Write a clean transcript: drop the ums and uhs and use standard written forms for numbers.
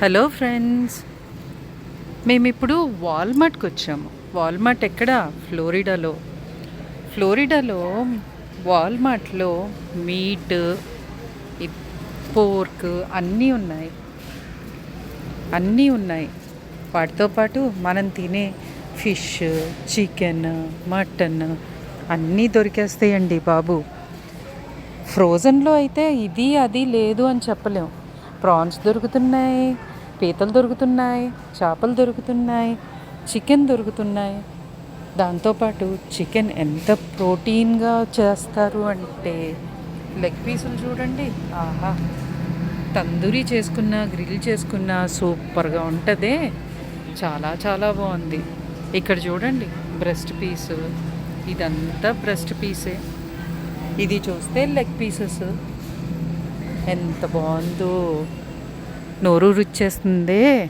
Hello friends, మేమిప్పుడు వాల్మార్ట్కి వచ్చాము. Walmart ఎక్కడ? ఫ్లోరిడాలో వాల్మార్ట్లో meet, pork అన్నీ ఉన్నాయి. వాటితో పాటు మనం తినే ఫిష్, చికెన్, మటన్ అన్నీ దొరికేస్తాయండి బాబు. ఫ్రోజన్లో అయితే ఇది అది లేదు అని చెప్పలేం. ప్రాన్స్ దొరుకుతున్నాయి, పీతలు దొరుకుతున్నాయి, చేపలు దొరుకుతున్నాయి, చికెన్ దొరుకుతున్నాయి. దాంతోపాటు చికెన్ ఎంత ప్రోటీన్గా చేస్తారు అంటే లెగ్ పీసులు చూడండి, ఆహా! తందూరి చేసుకున్న, గ్రిల్ చేసుకున్న సూపర్గా ఉంటుంది. చాలా చాలా బాగుంది. ఇక్కడ చూడండి, బ్రెస్ట్ పీసు, ఇదంతా బ్రెస్ట్ పీసే. ఇది చూస్తే లెగ్ పీసెస్. ఎంత బాగుందో, నోరు రుచేస్తుంది.